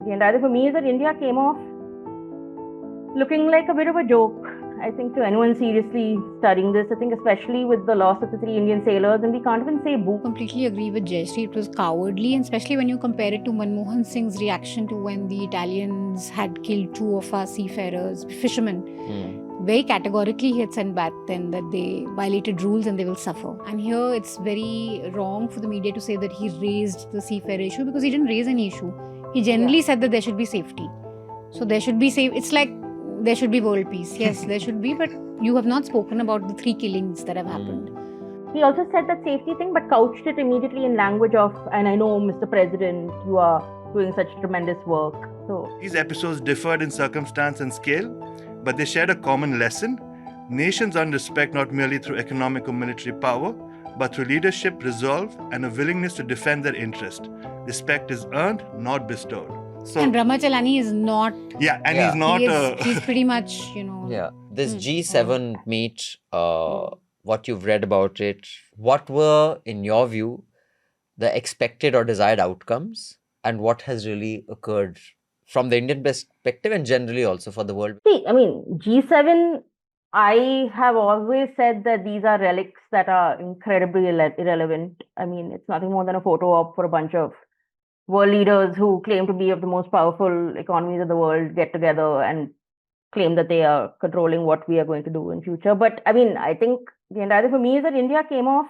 the entire for me is that India came off looking like a bit of a joke. I think to anyone seriously studying this, I think especially with the loss of the 3 Indian sailors, and we can't even say boo. Completely agree with Jayashree. It was cowardly, and especially when you compare it to Manmohan Singh's reaction to when the Italians had killed 2 of our seafarers, fishermen. Very categorically, he had said back then that they violated rules and they will suffer. And here it's very wrong for the media to say that he raised the seafarer issue, because he didn't raise any issue. He generally said that there should be safety. So there should be safe. It's like there should be world peace. Yes, there should be, but you have not spoken about the 3 killings that have happened. He also said that safety thing, but couched it immediately in language of, and I know, Mr. President, you are doing such tremendous work. So these episodes differed in circumstance and scale, but they shared a common lesson. Nations earn respect not merely through economic or military power, but through leadership, resolve, and a willingness to defend their interest. Respect is earned, not bestowed. So, and Ramachalani is not. Yeah, and he's not. He's pretty much, Yeah, this G7 meet, what you've read about it, what were, in your view, the expected or desired outcomes, and what has really occurred from the Indian perspective and generally also for the world? See, I mean, G7, I have always said that these are relics that are incredibly irrelevant. I mean, it's nothing more than a photo op for a bunch of world leaders who claim to be of the most powerful economies of the world get together and claim that they are controlling what we are going to do in future. But I mean, I think the entire for me is that India came off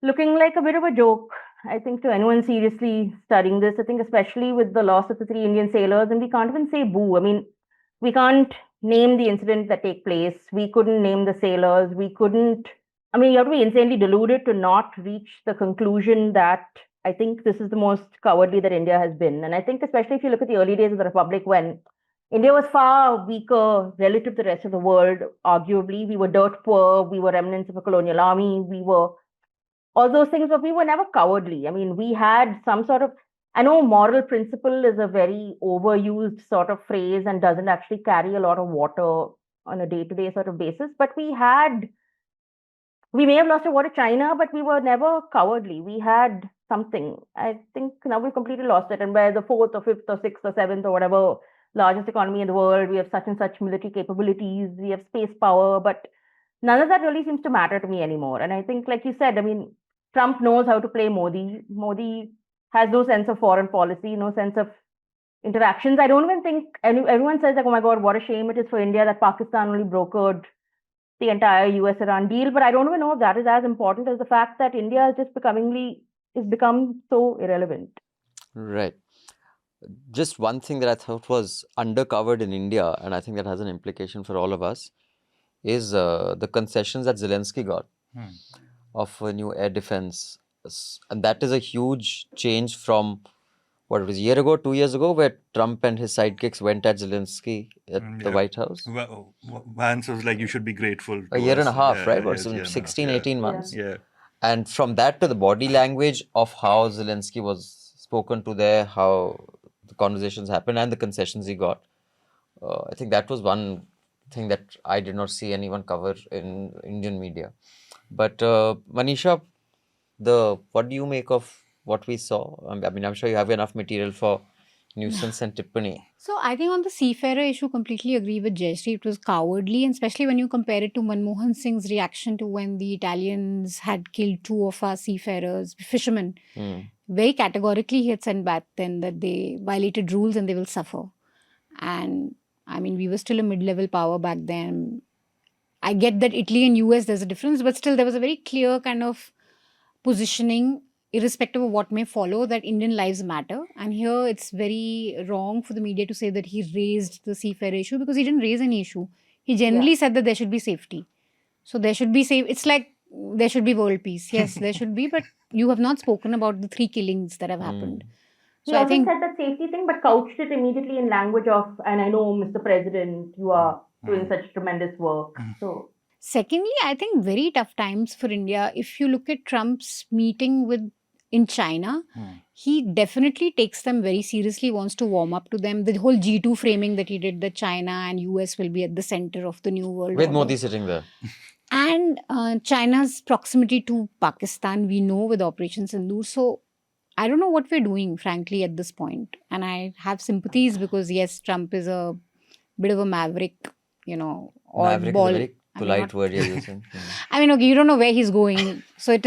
looking like a bit of a joke. I think to anyone seriously studying this, I think especially with the loss of the 3 Indian sailors, and we can't even say boo. I mean, we can't name the incidents that take place. We couldn't name the sailors. We couldn't. I mean, you have to be insanely deluded to not reach the conclusion that I think this is the most cowardly that India has been. And I think especially if you look at the early days of the Republic, when India was far weaker relative to the rest of the world, arguably, we were dirt poor, we were remnants of a colonial army, we were all those things, but we were never cowardly. I mean, we had some sort of, I know moral principle is a very overused sort of phrase and doesn't actually carry a lot of water on a day-to-day sort of basis, but we may have lost a war to China, but we were never cowardly. We had something. I think now we've completely lost it. And we're the 4th or 5th or 6th or 7th or whatever largest economy in the world. We have such and such military capabilities. We have space power. But none of that really seems to matter to me anymore. And I think, like you said, I mean, Trump knows how to play Modi. Modi has no sense of foreign policy, no sense of interactions. I don't even think everyone says like, oh my God, what a shame it is for India that Pakistan only brokered the entire US-Iran deal. But I don't even know if that is as important as the fact that India has just become so irrelevant. Right. Just one thing that I thought was undercovered in India, and I think that has an implication for all of us, is the concessions that Zelensky got of a new air defense. And that is a huge change from what it was a year ago, 2 years ago, where Trump and his sidekicks went at Zelensky at the White House. Well, Vance was like, you should be grateful. A year and a half, right? What, 18 months? Yeah. And from that to the body language of how Zelensky was spoken to there, how the conversations happened and the concessions he got. I think that was one thing that I did not see anyone cover in Indian media. But Manisha, what do you make of what we saw? I mean, I'm sure you have enough material for nuisance and tippani. So I think on the seafarer issue, completely agree with Jayashree. It was cowardly, and especially when you compare it to Manmohan Singh's reaction to when the Italians had killed 2 of our seafarers, fishermen. Very categorically, he had said back then that they violated rules and they will suffer. And I mean, we were still a mid-level power back then. I get that Italy and US, there's a difference, but still there was a very clear kind of positioning, irrespective of what may follow, that Indian lives matter. And here it's very wrong for the media to say that he raised the seafarer issue, because he didn't raise any issue. He generally said that there should be safety. So there should be it's like there should be world peace. Yes, there should be, but you have not spoken about the 3 killings that have happened. So I think said that safety thing, but couched it immediately in language of, and I know, Mr. President, you are doing such tremendous work. So secondly, I think very tough times for India. If you look at Trump's meeting in China, he definitely takes them very seriously, wants to warm up to them. The whole G2 framing that he did, that China and US will be at the center of the new world. With Modi sitting there. And China's proximity to Pakistan, we know, with Operation Sindoor. So I don't know what we're doing, frankly, at this point. And I have sympathies because, yes, Trump is a bit of a maverick, Maverick is a oddball. very polite word you're using. I mean, okay, you don't know where he's going. So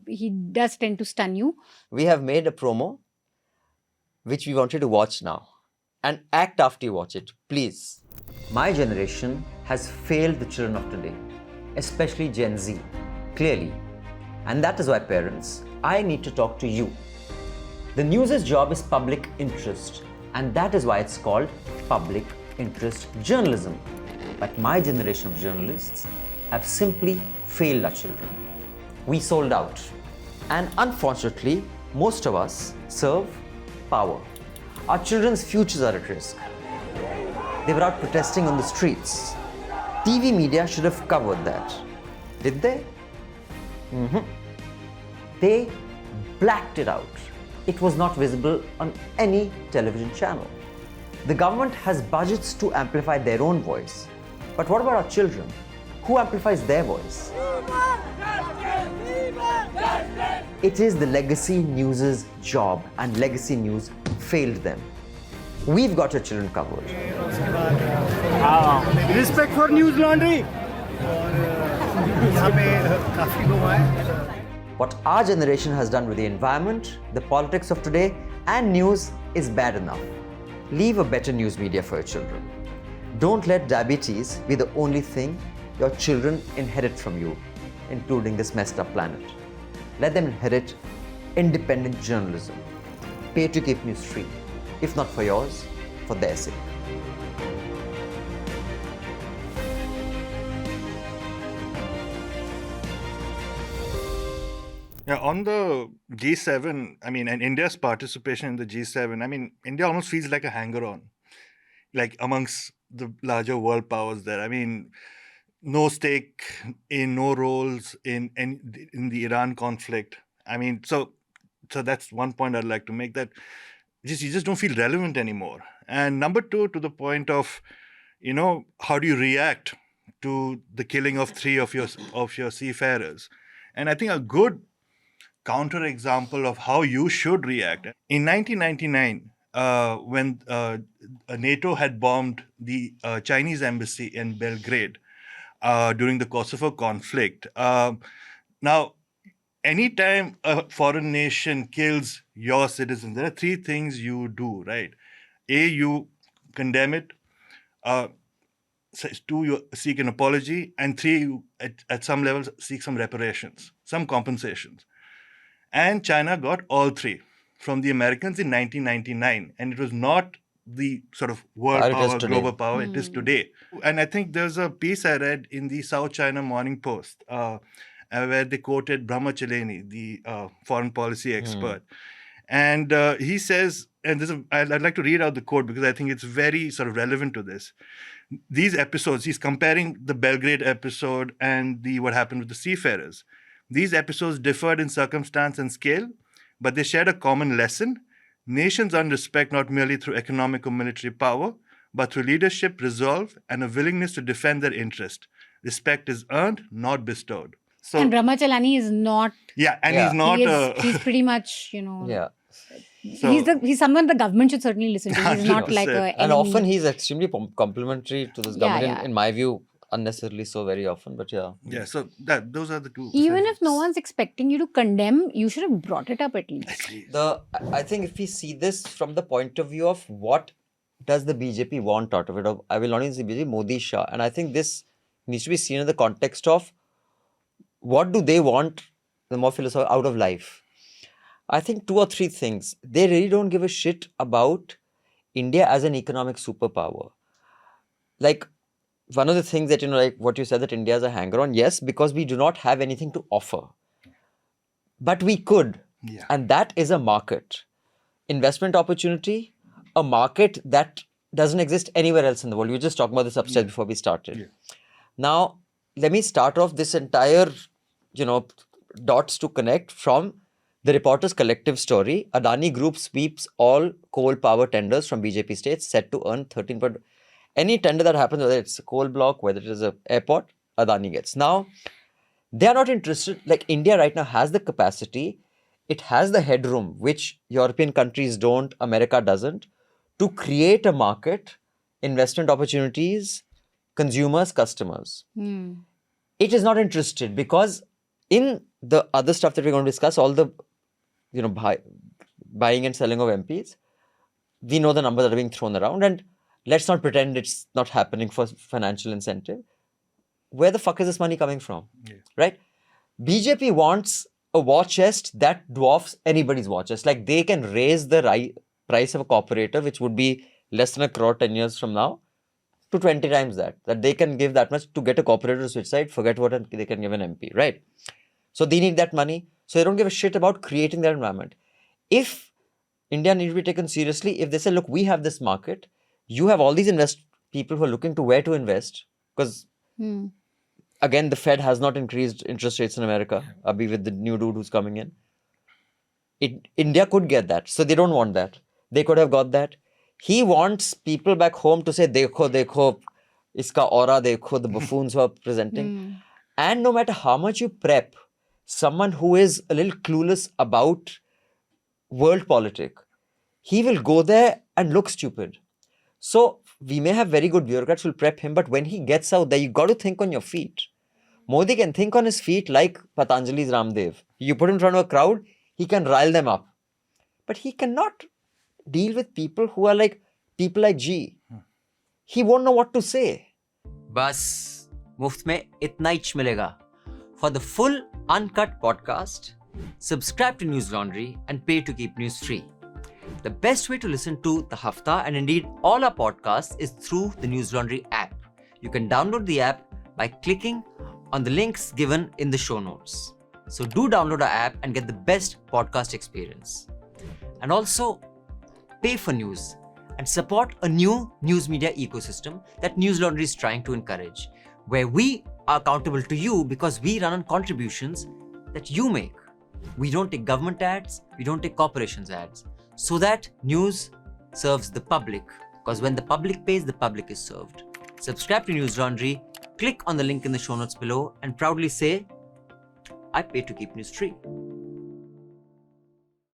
he does tend to stun you. We have made a promo which we want you to watch now and act after you watch it, please. My generation has failed the children of today, especially Gen Z, clearly. And that is why, parents, I need to talk to you. The news's job is public interest, and that is why it's called public interest journalism. But my generation of journalists have simply failed our children. We sold out. And unfortunately, most of us serve power. Our children's futures are at risk. They were out protesting on the streets. TV media should have covered that. Did they? They blacked it out. It was not visible on any television channel. The government has budgets to amplify their own voice. But what about our children? Who amplifies their voice? It is the legacy news's job, and legacy news failed them. We've got your children covered. Respect for newslaundry. What our generation has done with the environment, the politics of today, and news is bad enough. Leave a better news media for your children. Don't let diabetes be the only thing your children inherit from you, including this messed up planet. Let them inherit independent journalism. Pay to keep news free, if not for yours, for their sake. Yeah, on the G7, I mean, and India's participation in the G7, I mean, India almost feels like a hanger-on, like amongst the larger world powers there. I mean, no stake in, no roles in the Iran conflict. I mean, so that's one point I'd like to make, that you just don't feel relevant anymore. And number two, to the point of, how do you react to the killing of 3 of your seafarers? And I think a good counterexample of how you should react. In 1999, when NATO had bombed the Chinese embassy in Belgrade during the Kosovo conflict. Now, anytime a foreign nation kills your citizens, there are 3 things you do, right? A, you condemn it. 2, you seek an apology. And 3, you, at some levels, seek some reparations, some compensations. And China got all 3 from the Americans in 1999. And it was not the sort of world power, global power it is today. And I think there's a piece I read in the South China Morning Post where they quoted Brahmachaleni, the foreign policy expert. And he says, and I'd like to read out the quote because I think it's very sort of relevant to this. These episodes, he's comparing the Belgrade episode and what happened with the seafarers. These episodes differed in circumstance and scale, but they shared a common lesson. Nations earn respect not merely through economic or military power, but through leadership, resolve, and a willingness to defend their interest. Respect is earned, not bestowed. So, and Brahmachalani is not. Yeah, and he's not. He's pretty much, Yeah. So, he's someone the government should certainly listen to. He's not like a. And often he's extremely complimentary to this government, in my view. Unnecessarily so very often, but yeah. Yeah, so those are the 2. Even if no one's expecting you to condemn, you should have brought it up at least. I think if we see this from the point of view of what does the BJP want out of it, I will not even say BJP, Modi, Shah, and I think this needs to be seen in the context of what do they want, the more philosophy, out of life. I think 2 or 3 things. They really don't give a shit about India as an economic superpower. Like, one of the things that, like what you said, that India is a hanger-on, yes, because we do not have anything to offer. But we could. Yeah. And that is a market. Investment opportunity, a market that doesn't exist anywhere else in the world. We were just talking about this upstairs before we started. Yeah. Now, let me start off this entire, dots to connect from the Reporters Collective story. Adani Group sweeps all coal power tenders from BJP states, set to earn 13. Any tender that happens, whether it's a coal block, whether it is an airport, Adani gets. Now, they are not interested. Like India right now has the capacity it has the headroom, which European countries don't, America doesn't, to create a market, investment opportunities, consumers, customers. It is not interested because in the other stuff that we're going to discuss, all the buying and selling of MPs, we know the numbers that are being thrown around, and let's not pretend it's not happening for financial incentive. Where the fuck is this money coming from? Yeah. Right? BJP wants a war chest that dwarfs anybody's war chest. Like they can raise the price of a corporator, which would be less than 1 crore 10 years from now, to 20 times that. That they can give that much to get a corporator to switch side, forget what they can give an MP, right? So they need that money. So they don't give a shit about creating that environment. If India needs to be taken seriously, if they say, look, we have this market, you have all these people who are looking to where to invest, because again, the Fed has not increased interest rates in America, Abhi, with the new dude who's coming in. India could get that. So they don't want that. They could have got that. He wants people back home to say, dekho, iska aura dekho, the buffoons who are presenting. And no matter how much you prep someone who is a little clueless about world politics, he will go there and look stupid. So we may have very good bureaucrats who will prep him, but when he gets out there, you got to think on your feet. Modi can think on his feet like Patanjali's Ramdev. You put him in front of a crowd, he can rile them up. But he cannot deal with people who are like people like G. He won't know what to say. Bas, muft mein itna ich milega. For the full uncut podcast, subscribe to News Laundry and pay to keep news free. The best way to listen to the Hafta and indeed all our podcasts is through the News Laundry app. You can download the app by clicking on the links given in the show notes. So do download our app and get the best podcast experience. And also pay for news and support a new news media ecosystem that News Laundry is trying to encourage, where we are accountable to you because we run on contributions that you make. We don't take government ads, we don't take corporations ads, so that news serves the public, because when the public pays, the public is served. Subscribe to News Laundry, click on the link in the show notes below and proudly say, I pay to keep news free.